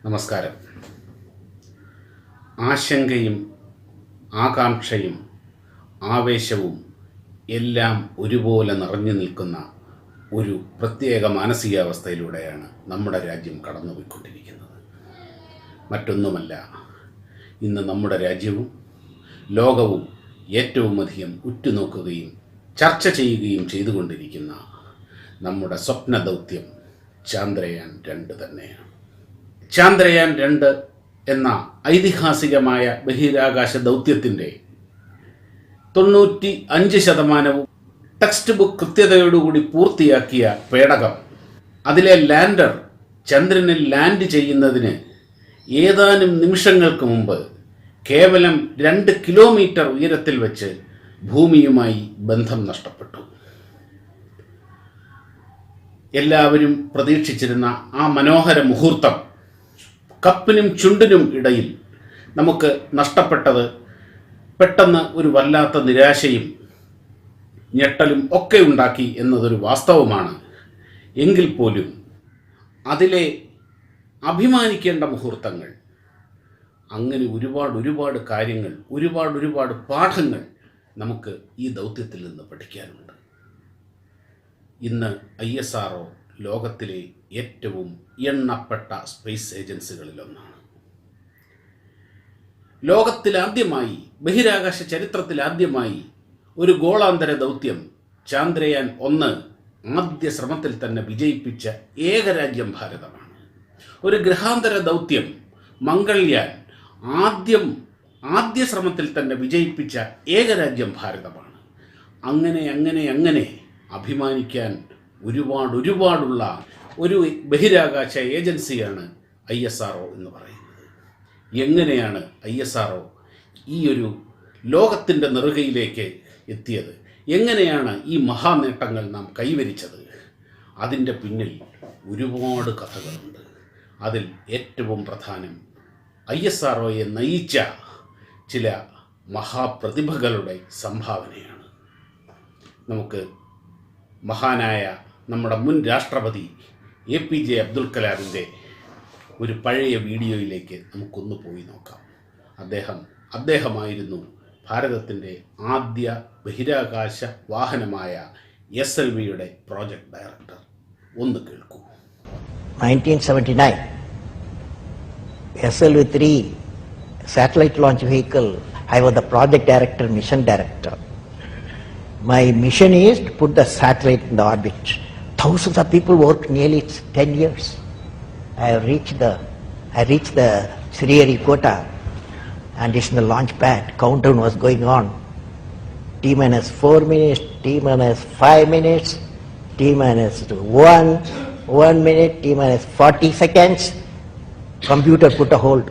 നമസ്കാരം. ആശങ്കയും ആകാംക്ഷയും ആവേശവും എല്ലാം ഒരുപോലെ നിറഞ്ഞു നിൽക്കുന്ന ഒരു പ്രത്യേക മാനസികാവസ്ഥയിലൂടെയാണ് നമ്മുടെ രാജ്യം കടന്നുപോയിക്കൊണ്ടിരിക്കുന്നത്. മറ്റൊന്നുമല്ല, ഇന്ന് നമ്മുടെ രാജ്യവും ലോകവും ഏറ്റവും അധികം ഉറ്റുനോക്കുകയും ചർച്ച ചെയ്യുകയും ചെയ്തുകൊണ്ടിരിക്കുന്ന നമ്മുടെ സ്വപ്ന ദൗത്യം ചാന്ദ്രയാൻ 2 തന്നെയാണ്. ചാന്ദ്രയാൻ 2 എന്ന ഐതിഹാസികമായ ബഹിരാകാശ ദൗത്യത്തിൻ്റെ 95% ടെക്സ്റ്റ് ബുക്ക് കൃത്യതയോടുകൂടി പൂർത്തിയാക്കിയ പേടകം, അതിലെ ലാൻഡർ ചന്ദ്രനിൽ ലാൻഡ് ചെയ്യുന്നതിന് ഏതാനും നിമിഷങ്ങൾക്ക് മുമ്പ് കേവലം 2 കിലോമീറ്റർ ഉയരത്തിൽ വെച്ച് ഭൂമിയുമായി ബന്ധം നഷ്ടപ്പെട്ടു. എല്ലാവരും പ്രതീക്ഷിച്ചിരുന്ന ആ മനോഹര മുഹൂർത്തം കപ്പിനും ചുണ്ടിനും ഇടയിൽ നമുക്ക് നഷ്ടപ്പെട്ടത് പെട്ടെന്ന് ഒരു വല്ലാത്ത നിരാശയും ഞെട്ടലും ഒക്കെ ഉണ്ടാക്കി എന്നതൊരു വാസ്തവമാണ്. എങ്കിൽ പോലും അതിലെ അഭിമാനിക്കേണ്ട മുഹൂർത്തങ്ങൾ, അങ്ങനെ ഒരുപാട് കാര്യങ്ങൾ, ഒരുപാട് പാഠങ്ങൾ നമുക്ക് ഈ ദൗത്യത്തിൽ നിന്ന് പഠിക്കാനുണ്ട്. ഇന്ന് ISRO ലോകത്തിലെ ഏറ്റവും എണ്ണപ്പെട്ട സ്പേസ് ഏജൻസികളിലൊന്നാണ്. ലോകത്തിലാദ്യമായി, ബഹിരാകാശ ചരിത്രത്തിലാദ്യമായി ഒരു ഗോളാന്തര ദൗത്യം ചാന്ദ്രയാൻ 1 ആദ്യ ശ്രമത്തിൽ തന്നെ വിജയിപ്പിച്ച ഏകരാജ്യം ഭാരതമാണ്. ഒരു ഗ്രഹാന്തര ദൗത്യം മംഗൾയാൻ ആദ്യ ശ്രമത്തിൽ തന്നെ വിജയിപ്പിച്ച ഏകരാജ്യം ഭാരതമാണ്. അങ്ങനെ അഭിമാനിക്കാൻ ഒരുപാടുള്ള ഒരു ബഹിരാകാശ ഏജൻസിയാണ് ISRO എന്ന് പറയുന്നത്. എങ്ങനെയാണ് ISRO ഈ ഒരു ലോകത്തിൻ്റെ നെറുകയിലേക്ക് എത്തിയത്? എങ്ങനെയാണ് ഈ മഹാനേട്ടങ്ങൾ നാം കൈവരിച്ചത്? അതിൻ്റെ പിന്നിൽ ഒരുപാട് കഥകളുണ്ട്. അതിൽ ഏറ്റവും പ്രധാനം ISROയെ നയിച്ച ചില മഹാപ്രതിഭകളുടെ സംഭാവനയാണ്. നമുക്ക് മഹാനായ നമ്മുടെ മുൻ രാഷ്ട്രപതി APJ അബ്ദുൽ കലാമിൻ്റെ ഒരു പഴയ വീഡിയോയിലേക്ക് നമുക്കൊന്ന് പോയി നോക്കാം. അദ്ദേഹമായിരുന്നു ഭാരതത്തിൻ്റെ ആദ്യ ബഹിരാകാശ വാഹനമായ SLVയുടെ പ്രോജക്ട് ഡയറക്ടർ. ഒന്ന് കേൾക്കൂ. 1979 SLV-3 satellite launch vehicle, I was the project director, mission director. My mission is to put the satellite in the orbit. Thousands of people worked nearly 10 years. I reached the Sriharikota and it's in the launch pad. Countdown was going on. T-minus 4 minutes, T-minus 5 minutes, T-minus 1 minute, T-minus 40 seconds. Computer put a hold.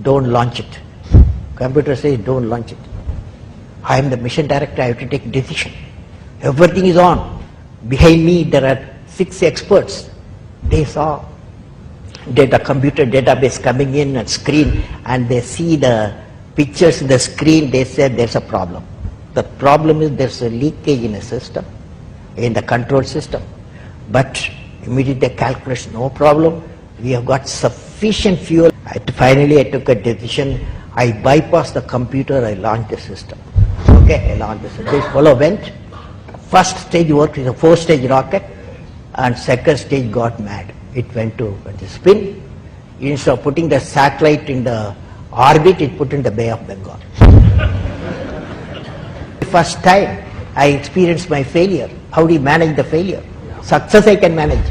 Don't launch it. Computer says don't launch it. I am the mission director, I have to take decision. Everything is on. Behind me there are 6 experts. They saw computer database coming in and screen, and they see the pictures in the screen. They said there's a problem. The problem is there's a leakage in the system, in the control system. But immediately calculation, no problem. We have got sufficient fuel. Finally I took a decision. I bypassed the computer, I launched the system. Okay, I launched the system. This fellow went. First stage worked with a 4-stage rocket, and second stage got mad. It went to spin. Instead of putting the satellite in the orbit, it put in the Bay of Bengal. First time I experienced my failure. How do you manage the failure? Success I can manage.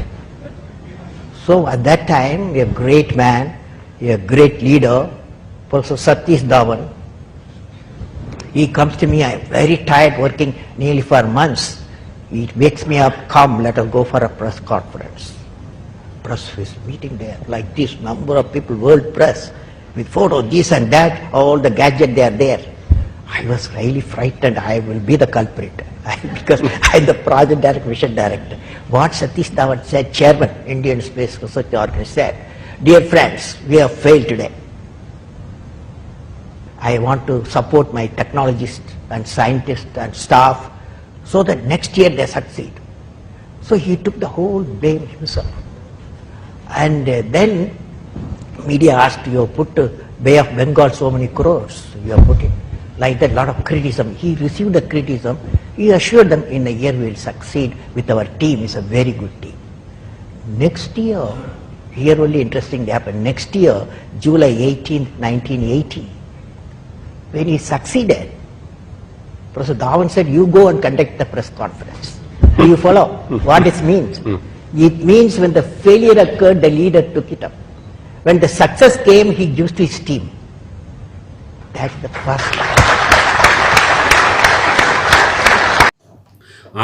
So at that time, a great man, a great leader, Professor Satish Dhawan, he comes to me. I am very tired, working nearly for months. He wakes me up, come, let us go for a press conference. Press is meeting there, like this, number of people, world press, with photos, this and that, all the gadgets, they are there. I was really frightened, I will be the culprit, because I am the project director, mission director. What Satish Dhawan said, chairman, Indian Space Research Organization, said, dear friends, we have failed today. I want to support my technologists and scientists and staff so that next year they succeed. So he took the whole blame himself. And then media asked, you have put Bay of Bengal so many crores, you have put it. Like that, lot of criticism. He received the criticism. He assured them in a year we will succeed with our team. It's a very good team. Next year, here only interesting happened. Next year, July 18th, 1980, when he succeeded, Professor Dhawan said, you go and conduct the press conference. Do you follow what it means? It means when the failure occurred, the leader took it up. When the success came, he used his team. That's the first.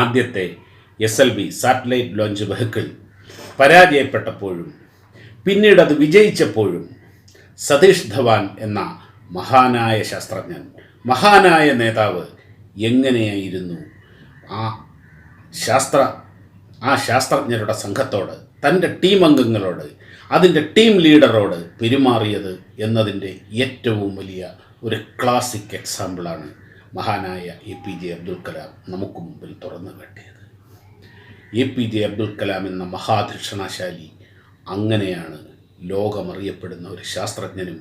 ആദ്യത്തെ SLV satellite launch vehicle പരാജയപ്പെട്ടപ്പോഴും പിന്നീട് അത് വിജയിച്ചപ്പോഴും സതീഷ് ധവാൻ എന്ന മഹാനായ ശാസ്ത്രജ്ഞൻ, മഹാനായ നേതാവ് എങ്ങനെയായിരുന്നു ആ ശാസ്ത്രജ്ഞരുടെ സംഘത്തോട്, തൻ്റെ ടീം അംഗങ്ങളോട്, അതിൻ്റെ ടീം ലീഡറോട് പെരുമാറിയത് എന്നതിൻ്റെ ഏറ്റവും വലിയ ഒരു ക്ലാസിക് എക്സാമ്പിളാണ് മഹാനായ APJ അബ്ദുൽ കലാം നമുക്ക് മുമ്പിൽ തുറന്നു കാട്ടിയത്. APJ അബ്ദുൽ കലാം എന്ന മഹാധിഷണാശാലി അങ്ങനെയാണ് ലോകമറിയപ്പെടുന്ന ഒരു ശാസ്ത്രജ്ഞനും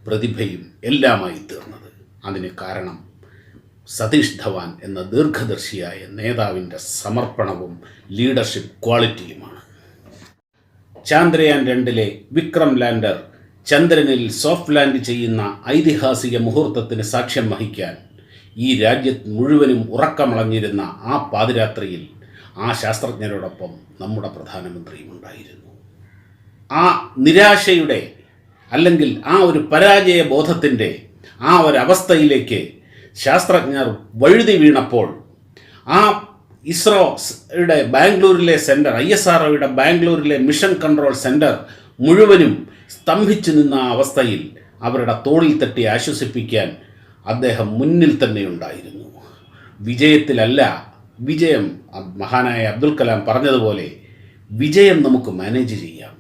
പ്രതിഭയും എല്ലാമായി തീർന്നത്. അതിന് കാരണം സതീഷ് ധവാൻ എന്ന ദീർഘദർശിയായ നേതാവിൻ്റെ സമർപ്പണവും ലീഡർഷിപ്പ് ക്വാളിറ്റിയുമാണ്. ചാന്ദ്രയാൻ 2 വിക്രം ലാൻഡർ ചന്ദ്രനിൽ സോഫ്റ്റ് ലാൻഡ് ചെയ്യുന്ന ഐതിഹാസിക മുഹൂർത്തത്തിന് സാക്ഷ്യം വഹിക്കാൻ ഈ രാജ്യത്ത് മുഴുവനും ഉറക്കമളഞ്ഞിരുന്ന ആ പാതിരാത്രിയിൽ ആ ശാസ്ത്രജ്ഞരോടൊപ്പം നമ്മുടെ പ്രധാനമന്ത്രിയും ഉണ്ടായിരുന്നു. ആ നിരാശയുടെ അല്ലെങ്കിൽ ആ ഒരു പരാജയ ബോധത്തിൻ്റെ ആ ഒരവസ്ഥയിലേക്ക് ശാസ്ത്രജ്ഞർ വഴുതി വീണപ്പോൾ ആ ഇസ്രോയുടെ ബാംഗ്ലൂരിലെ സെൻറ്റർ, ISROയുടെ ബാംഗ്ലൂരിലെ മിഷൻ കൺട്രോൾ സെൻറ്റർ മുഴുവനും സ്തംഭിച്ചു നിന്ന ആ അവസ്ഥയിൽ അവരുടെ തോളിൽ തട്ടി ആശ്വസിപ്പിക്കാൻ അദ്ദേഹം മുന്നിൽ തന്നെ ഉണ്ടായിരുന്നു. വിജയത്തിലല്ല വിജയം, മഹാനായ അബ്ദുൽ കലാം പറഞ്ഞതുപോലെ വിജയം നമുക്ക് മാനേജ് ചെയ്യാം,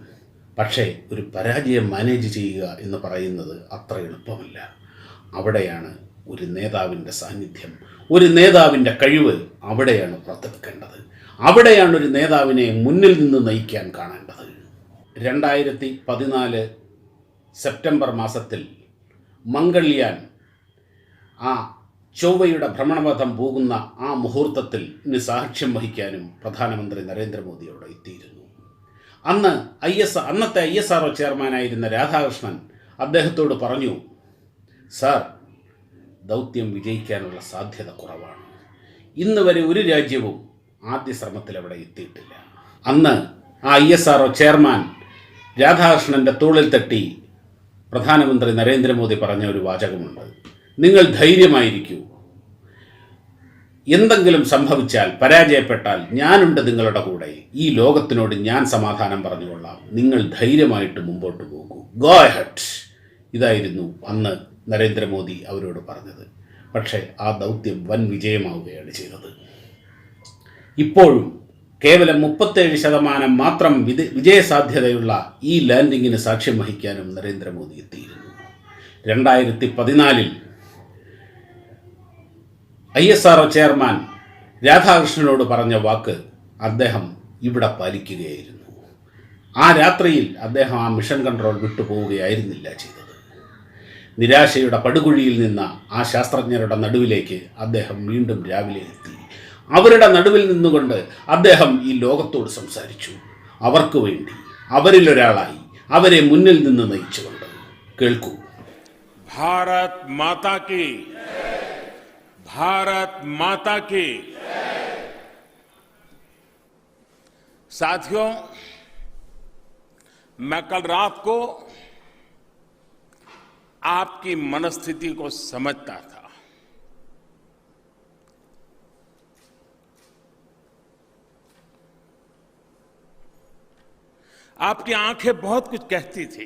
പക്ഷേ ഒരു പരാജയം മാനേജ് ചെയ്യുക എന്ന് പറയുന്നത് അത്ര എളുപ്പമല്ല. അവിടെയാണ് ഒരു നേതാവിൻ്റെ സാന്നിധ്യം, ഒരു നേതാവിൻ്റെ കഴിവ് അവിടെയാണ് പുറത്തെടുക്കേണ്ടത്. അവിടെയാണ് ഒരു നേതാവിനെ മുന്നിൽ നിന്ന് നയിക്കാൻ കാണേണ്ടത്. 2014 സെപ്റ്റംബർ മാസത്തിൽ മംഗൾയാൻ ആ ചൊവ്വയുടെ ഭ്രമണപഥം പോകുന്ന ആ മുഹൂർത്തത്തിൽ സാക്ഷ്യം വഹിക്കാനും പ്രധാനമന്ത്രി നരേന്ദ്രമോദി അവിടെ എത്തിയിരുന്നു. അന്നത്തെ ISRO ചെയർമാനായിരുന്ന രാധാകൃഷ്ണൻ അദ്ദേഹത്തോട് പറഞ്ഞു, സാർ, ദൗത്യം വിജയിക്കാനുള്ള സാധ്യത കുറവാണ്. ഇന്ന് വരെ ഒരു രാജ്യവും ആദ്യ ശ്രമത്തിൽ അവിടെ എത്തിയിട്ടില്ല. അന്ന് ആ ISRO ചെയർമാൻ രാധാകൃഷ്ണൻ്റെ തോളിൽ തട്ടി പ്രധാനമന്ത്രി നരേന്ദ്രമോദി പറഞ്ഞ ഒരു വാചകമുണ്ട്, നിങ്ങൾ ധൈര്യമായിരിക്കൂ, എന്തെങ്കിലും സംഭവിച്ചാൽ, പരാജയപ്പെട്ടാൽ ഞാനുണ്ട് നിങ്ങളുടെ കൂടെ, ഈ ലോകത്തിനോട് ഞാൻ സമാധാനം പറഞ്ഞുകൊള്ളാം, നിങ്ങൾ ധൈര്യമായിട്ട് മുമ്പോട്ട് പോകൂ, ഗോ അഹെഡ്. ഇതായിരുന്നു അന്ന് നരേന്ദ്രമോദി അവരോട് പറഞ്ഞത്. പക്ഷേ ആ ദൗത്യം വൻ വിജയമാവുകയാണ് ചെയ്തത്. ഇപ്പോഴും കേവലം 37% മാത്രം വിജയസാധ്യതയുള്ള ഈ ലാൻഡിങ്ങിന് സാക്ഷ്യം വഹിക്കാനും നരേന്ദ്രമോദി എത്തിയിരുന്നു. 2014 ISRO ചെയർമാൻ രാധാകൃഷ്ണനോട് പറഞ്ഞ വാക്ക് അദ്ദേഹം ഇവിടെ പാലിക്കുകയായിരുന്നു. ആ രാത്രിയിൽ അദ്ദേഹം ആ മിഷൻ കൺട്രോൾ വിട്ടുപോവുകയായിരുന്നില്ല ചെയ്തത്. നിരാശയുടെ പടുകുഴിയിൽ നിന്ന ആ ശാസ്ത്രജ്ഞരുടെ നടുവിലേക്ക് അദ്ദേഹം വീണ്ടും രാവിലെ എത്തി. അവരുടെ നടുവിൽ നിന്നുകൊണ്ട് അദ്ദേഹം ഈ ലോകത്തോട് സംസാരിച്ചു. അവർക്ക് വേണ്ടി, അവരിലൊരാളായി, അവരെ മുന്നിൽ നിന്ന് നയിച്ചുകൊണ്ട്. കേൾക്കൂ. भारत माता की, भारत माता की। साथियों, मैं कल रात को आपकी मनस्थिति को समझता था। आपकी आंखें बहुत कुछ कहती थी।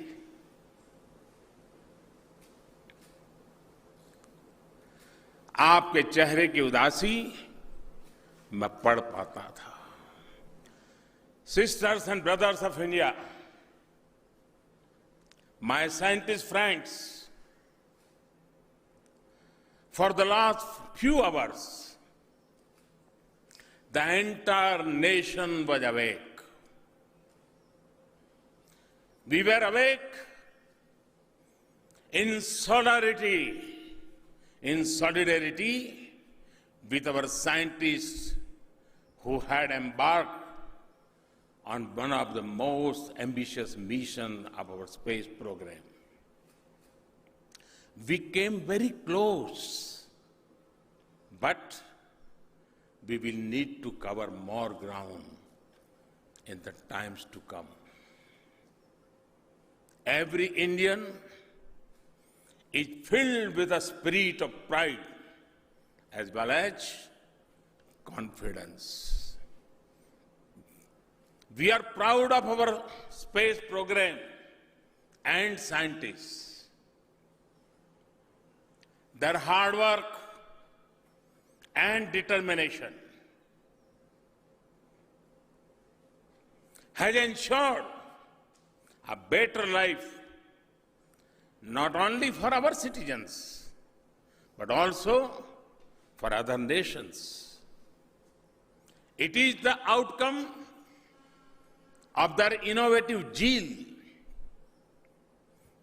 आपके चेहरे की उदासी मैं पढ़ पाता था। Sisters and brothers of India, my scientist friends, for the last few hours, the entire nation was awake. We were awake in solidarity with our scientists who had embarked on one of the most ambitious missions of our space program. We came very close, but we will need to cover more ground in the times to come. Every Indian is filled with a spirit of pride as well as confidence. We are proud of our space program and scientists. Their hard work and determination has ensured a better life not only for our citizens but also for other nations. It is the outcome of their innovative zeal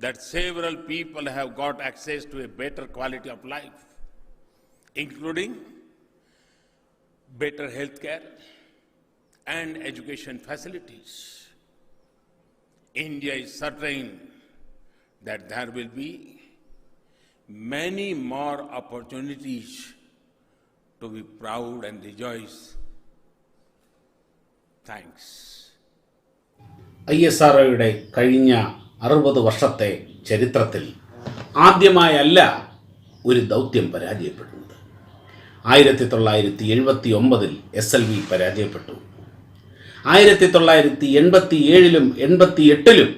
that several people have got access to a better quality of life, including better health care and education facilities. India is certain that there will be many more opportunities to be proud and rejoice. Thanks. ISROയുടെ കഴിഞ്ഞ 60 വർഷത്തെ ചരിത്രത്തിൽ ആദ്യമായല്ല ഒരു ദൗത്യം പരാജയപ്പെടുന്നത്. 1979 SLV പരാജയപ്പെട്ടു. 1987 88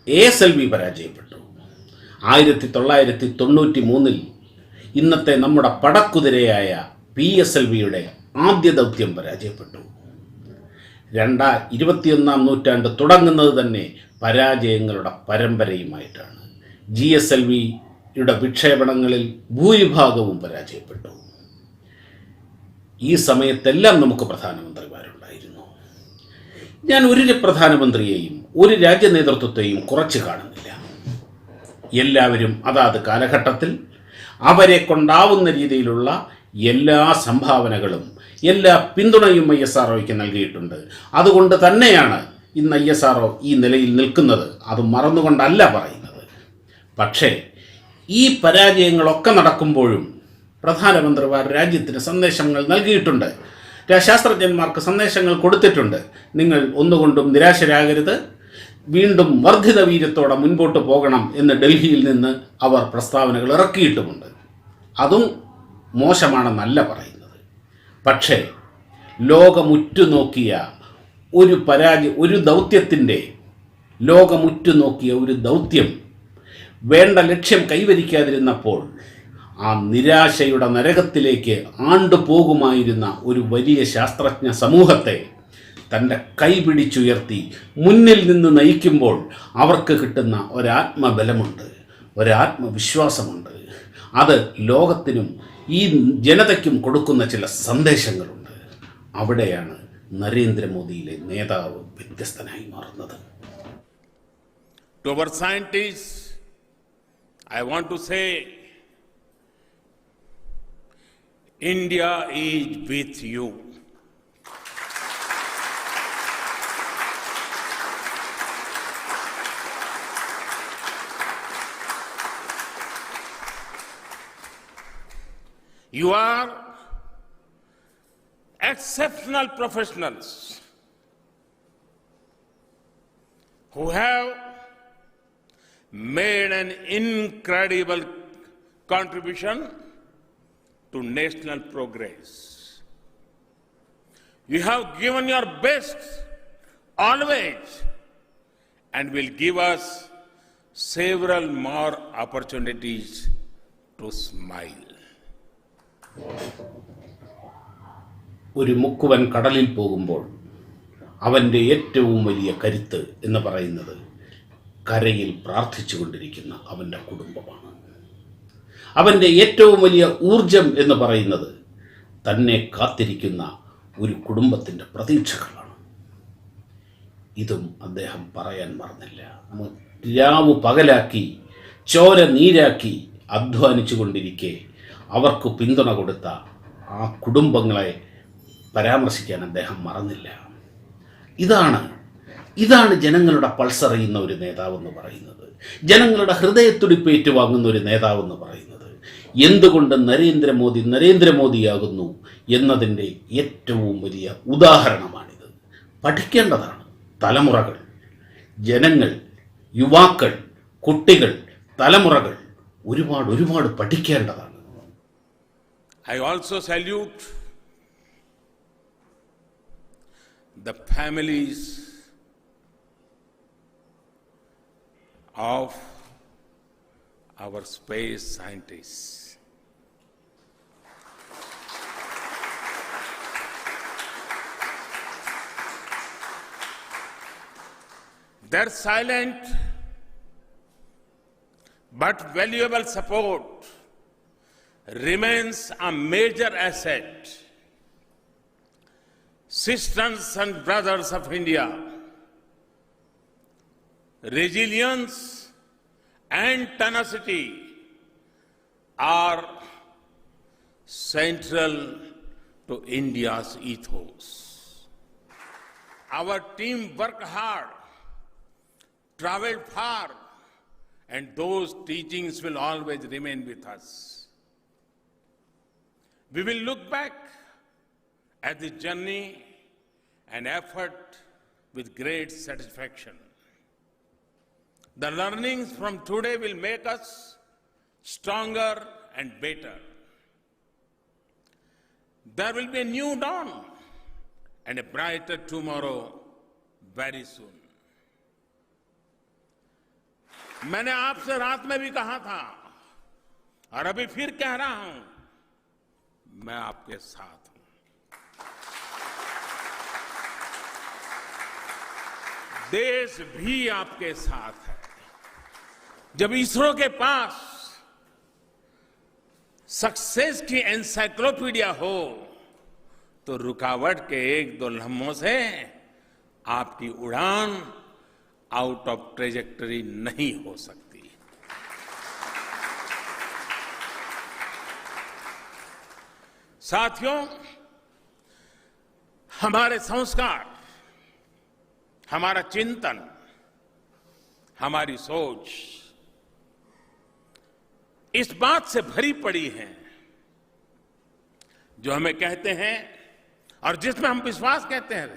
ASLV പരാജയപ്പെട്ടു. 1993 ഇന്നത്തെ നമ്മുടെ പടക്കുതിരയായ PSLVയുടെ ആദ്യ ദൗത്യം പരാജയപ്പെട്ടു. 21ാം നൂറ്റാണ്ട് തുടങ്ങുന്നത് തന്നെ പരാജയങ്ങളുടെ പരമ്പരയുമായിട്ടാണ്. GSLVയുടെ വിക്ഷേപണങ്ങളിൽ ഭൂരിഭാഗവും പരാജയപ്പെട്ടു. ഈ സമയത്തെല്ലാം നമുക്ക് പ്രധാനമന്ത്രിമാരുണ്ടായിരുന്നു. ഞാൻ ഒരു പ്രധാനമന്ത്രിയെയും ഒരു രാജ്യ നേതൃത്വത്തെയും കുറച്ച് കാണുന്നില്ല. എല്ലാവരും അതാത് കാലഘട്ടത്തിൽ അവരെ കൊണ്ടാവുന്ന രീതിയിലുള്ള എല്ലാ സംഭാവനകളും എല്ലാ പിന്തുണയും ISROയ്ക്ക് നൽകിയിട്ടുണ്ട്. അതുകൊണ്ട് തന്നെയാണ് ഇന്ന് ISRO ഈ നിലയിൽ നിൽക്കുന്നത്. അത് മറന്നുകൊണ്ടല്ല പറയുന്നത്. പക്ഷേ ഈ പരാജയങ്ങളൊക്കെ നടക്കുമ്പോഴും പ്രധാനമന്ത്രിമാർ രാജ്യത്തിന് സന്ദേശങ്ങൾ നൽകിയിട്ടുണ്ട്. ശാസ്ത്രജ്ഞന്മാർക്ക് സന്ദേശങ്ങൾ കൊടുത്തിട്ടുണ്ട്. നിങ്ങൾ ഒന്നുകൊണ്ടും നിരാശരാകരുത്, വീണ്ടും വർദ്ധിത വീര്യത്തോടെ മുൻപോട്ട് പോകണം എന്ന് ഡൽഹിയിൽ നിന്ന് അവർ പ്രസ്താവനകൾ ഇറക്കിയിട്ടുമുണ്ട്. അതും മോശമാണെന്നല്ല പറയുന്നത്. പക്ഷേ ലോകമുറ്റുനോക്കിയ ഒരു ദൗത്യത്തിൻ്റെ ലോകമുറ്റുനോക്കിയ ഒരു ദൗത്യം വേണ്ട ലക്ഷ്യം കൈവരിക്കാതിരുന്നപ്പോൾ ആ നിരാശയുടെ നരകത്തിലേക്ക് ആണ്ടുപോകുമായിരുന്ന ഒരു വലിയ ശാസ്ത്രജ്ഞ സമൂഹത്തെ തൻ്റെ കൈപിടിച്ചുയർത്തി മുന്നിൽ നിന്ന് നയിക്കുമ്പോൾ അവർക്ക് കിട്ടുന്ന ഒരാത്മബലമുണ്ട്, ഒരാത്മവിശ്വാസമുണ്ട്. അത് ലോകത്തിനും ഈ ജനതയ്ക്കും കൊടുക്കുന്ന ചില സന്ദേശങ്ങളുണ്ട്. അവിടെയാണ് നരേന്ദ്രമോദിയിലെ നേതാവ് വ്യത്യസ്തനായി മാറുന്നത്. To our scientists, I want to say, India is with you. You are exceptional professionals who have made an incredible contribution to national progress. You have given your best always and will give us several more opportunities to smile. ഒരു മുക്കുവൻ കടലിൽ പോകുമ്പോൾ അവൻ്റെ ഏറ്റവും വലിയ കരുത്ത് എന്ന് പറയുന്നത് കരയിൽ പ്രാർത്ഥിച്ചു കൊണ്ടിരിക്കുന്ന അവൻ്റെ കുടുംബമാണ്. അവൻ്റെ ഏറ്റവും വലിയ ഊർജം എന്ന് പറയുന്നത് തന്നെ കാത്തിരിക്കുന്ന ഒരു കുടുംബത്തിൻ്റെ പ്രതീക്ഷകളാണ്. ഇതും അദ്ദേഹം പറയാൻ മറന്നില്ല. രാവു പകലാക്കി ചോര നീരാക്കി അധ്വാനിച്ചു കൊണ്ടിരിക്കെ അവർക്ക് പിന്തുണ കൊടുത്ത ആ കുടുംബങ്ങളെ പരാമർശിക്കാൻ അദ്ദേഹം മറന്നില്ല. ഇതാണ് ജനങ്ങളുടെ പൾസറിയുന്ന ഒരു നേതാവെന്ന് പറയുന്നത്, ജനങ്ങളുടെ ഹൃദയത്തുടിപ്പ് ഏറ്റുവാങ്ങുന്ന ഒരു നേതാവെന്ന് പറയുന്നത്. എന്തുകൊണ്ട് നരേന്ദ്രമോദിയാകുന്നു എന്നതിൻ്റെ ഏറ്റവും വലിയ ഉദാഹരണമാണിത്. പഠിക്കേണ്ടതാണ് തലമുറകൾ, ജനങ്ങൾ, യുവാക്കൾ, കുട്ടികൾ, തലമുറകൾ ഒരുപാട് പഠിക്കേണ്ടതാണ്. I also salute the families of our space scientists. Their silent but valuable support remains a major asset. Sisters and brothers of India, resilience and tenacity are central to India's ethos. Our team worked hard, traveled far, and those teachings will always remain with us. We will look back at the journey and effort with great satisfaction. The learnings from today will make us stronger and better. There will be a new dawn and a brighter tomorrow very soon. मैंने आपसे रात में भी कहा था और अभी फिर कह रहा हूं, मैं आपके साथ हूं. देश भी आपके साथ है. जब इसरो के पास सक्सेस की एनसाइक्लोपीडिया हो तो रुकावट के 1-2 लम्हों से आपकी उड़ान आउट ऑफ ट्रेजेक्टरी नहीं हो सकती. साथियों, हमारे संस्कार, हमारा चिंतन, हमारी सोच इस बात से भरी पड़ी है जो हमें कहते हैं और जिसमें हम विश्वास कहते हैं,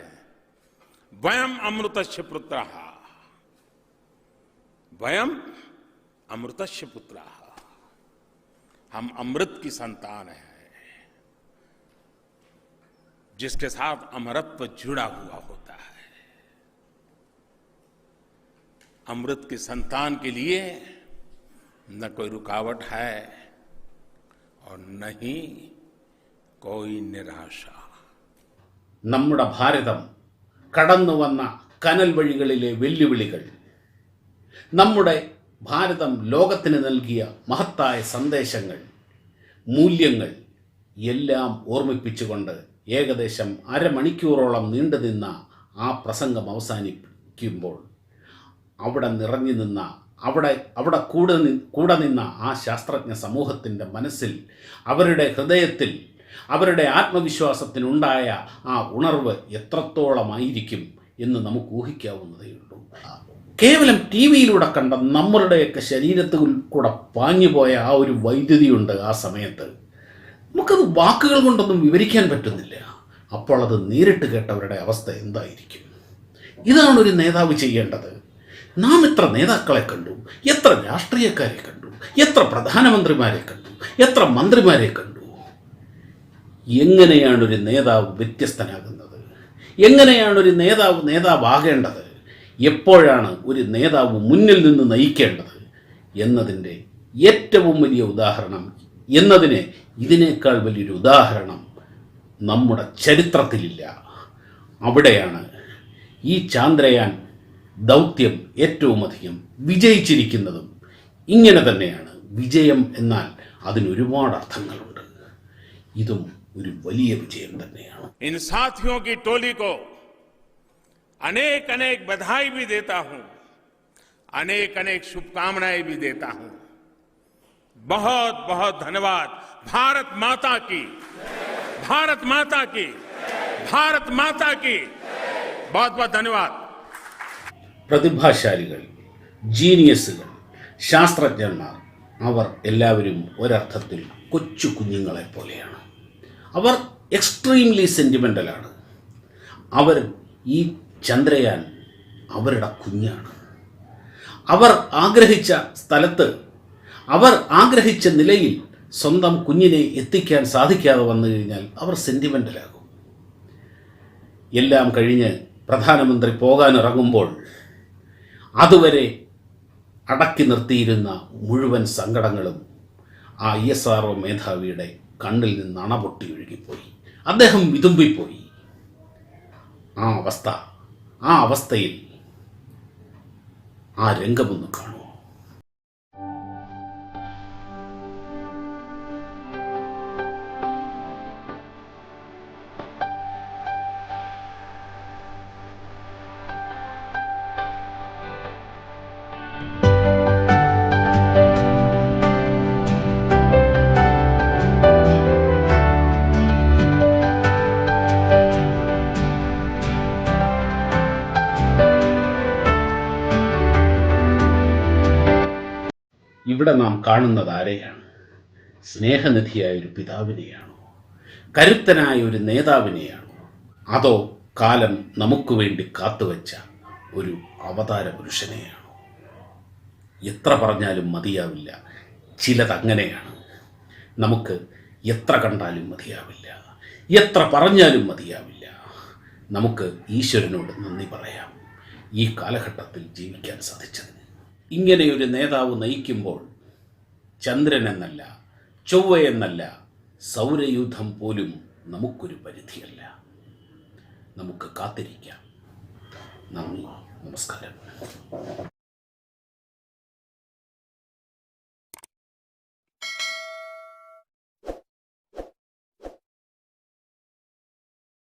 वयम अमृतस्य पुत्रः, वयम अमृतस्य पुत्रः, हम अमृत की संतान हैं जिसके साथ अमरत्व जुड़ा हुआ होता है. अमृत की संतान के लिए न कोई रुकावट है और न ही कोई निराशा. നമ്മുടെ ഭാരതം കടന്നു വന്ന കനൽ വഴികളിലെ വെല്ലുവിളികൾ, നമ്മുടെ ഭാരതം ലോകത്തിന് നൽകിയ മഹത്തായ സന്ദേശങ്ങൾ, മൂല്യങ്ങൾ എല്ലാം ഓർമ്മിപ്പിച്ചുകൊണ്ട് ഏകദേശം അരമണിക്കൂറോളം നീണ്ടുനിന്ന ആ പ്രസംഗം അവസാനിപ്പിക്കുമ്പോൾ അവിടെ നിറഞ്ഞു നിന്ന, അവിടെ കൂടെ നിന്ന ആ ശാസ്ത്രജ്ഞ സമൂഹത്തിൻ്റെ മനസ്സിൽ, അവരുടെ ഹൃദയത്തിൽ, അവരുടെ ആത്മവിശ്വാസത്തിനുണ്ടായ ആ ഉണർവ് എത്രത്തോളമായിരിക്കും എന്ന് നമുക്ക് ഊഹിക്കാവുന്നതേയുള്ളൂ. കേവലം ടി വിയിലൂടെ കണ്ട നമ്മളുടെയൊക്കെ ശരീരത്തിൽ കൂടെ പാഞ്ഞുപോയ ആ ഒരു വൈദ്യുതിയുണ്ട് ആ സമയത്ത്. നമുക്കത് വാക്കുകൾ കൊണ്ടൊന്നും വിവരിക്കാൻ പറ്റുന്നില്ല. അപ്പോൾ അത് നേരിട്ട് കേട്ടവരുടെ അവസ്ഥ എന്തായിരിക്കും? ഇതാണ് ഒരു നേതാവ് ചെയ്യേണ്ടത്. നാം എത്ര നേതാക്കളെ കണ്ടു, എത്ര രാഷ്ട്രീയക്കാരെ കണ്ടു, എത്ര പ്രധാനമന്ത്രിമാരെ കണ്ടു, എത്ര മന്ത്രിമാരെ കണ്ടു. എങ്ങനെയാണ് ഒരു നേതാവ് വ്യത്യസ്തനാകുന്നത്? എങ്ങനെയാണ് ഒരു നേതാവാകേണ്ടത്? എപ്പോഴാണ് ഒരു നേതാവ് മുന്നിൽ നിന്ന് നയിക്കേണ്ടത് എന്നതിൻ്റെ ഏറ്റവും വലിയ ഉദാഹരണം എന്നതിന് ഇതിനേക്കാൾ വലിയൊരു ഉദാഹരണം നമ്മുടെ ചരിത്രത്തിലില്ല. അവിടെയാണ് ഈ ചാന്ദ്രയാൻ ദൗത്യം ഏറ്റവും അധികം വിജയിച്ചിരിക്കുന്നതും. ഇങ്ങനെ തന്നെയാണ് വിജയം എന്നാൽ അതിനൊരുപാട് അർത്ഥങ്ങളുണ്ട്. ഇതും ഒരു വലിയ വിജയം തന്നെയാണ്. इन साथियों की टोली को अनेक अनेक बधाई भी देता हूं. अनेक अनेक शुभकामनाएं भी देता हूं। बहुत बहुत धन्यवाद। भारत माता की, भारत माता की, भारत माता की। बहुत बहुत धन्यवाद। പ്രതിഭാശാലികൾ, ജീനിയസുകൾ, ശാസ്ത്രജ്ഞന്മാർ, അവർ എല്ലാവരും ഒരർത്ഥത്തിൽ കൊച്ചു കുഞ്ഞുങ്ങളെ പോലെയാണ്. അവർ എക്സ്ട്രീംലി സെൻറ്റിമെൻ്റലാണ്. അവർ ഈ ചന്ദ്രയാൻ അവരുടെ കുഞ്ഞാണ്. അവർ ആഗ്രഹിച്ച സ്ഥലത്ത്, അവർ ആഗ്രഹിച്ച നിലയിൽ സ്വന്തം കുഞ്ഞിനെ എത്തിക്കാൻ സാധിക്കാതെ വന്നു കഴിഞ്ഞാൽ അവർ സെൻറ്റിമെൻ്റലാകും. എല്ലാം കഴിഞ്ഞ് പ്രധാനമന്ത്രി പോകാനിറങ്ങുമ്പോൾ അതുവരെ അടക്കി നിർത്തിയിരുന്ന മുഴുവൻ സങ്കടങ്ങളും ആ ISRO മേധാവിയുടെ കണ്ണിൽ നിന്ന് അണപൊട്ടി ഒഴുകിപ്പോയി. അദ്ദേഹം വിതുമ്പിപ്പോയി. ആ അവസ്ഥയിൽ ആ രംഗമൊന്ന് കാണൂ. ഇവിടെ നാം കാണുന്നത് ആരെയാണ്? സ്നേഹനിധിയായ ഒരു പിതാവിനെയാണോ? കരുത്തനായ ഒരു നേതാവിനെയാണോ? അതോ കാലം നമുക്ക് വേണ്ടി കാത്തുവച്ച ഒരു അവതാര പുരുഷനെയാണോ? എത്ര പറഞ്ഞാലും മതിയാവില്ല. ചിലതങ്ങനെയാണ്. നമുക്ക് എത്ര കണ്ടാലും മതിയാവില്ല, എത്ര പറഞ്ഞാലും മതിയാവില്ല. നമുക്ക് ഈശ്വരനോട് നന്ദി പറയാം ഈ കാലഘട്ടത്തിൽ ജീവിക്കാൻ സാധിച്ചതിന്. ഇങ്ങനെയൊരു നേതാവ് നയിക്കുമ്പോൾ ചന്ദ്രനെന്നല്ല, ചൊവ്വയെന്നല്ല, സൗരയൂഥം പോലും നമുക്കൊരു പരിധിയല്ല. നമുക്ക് കാത്തിരിക്കാം. നന്ദി, നമസ്കാരം.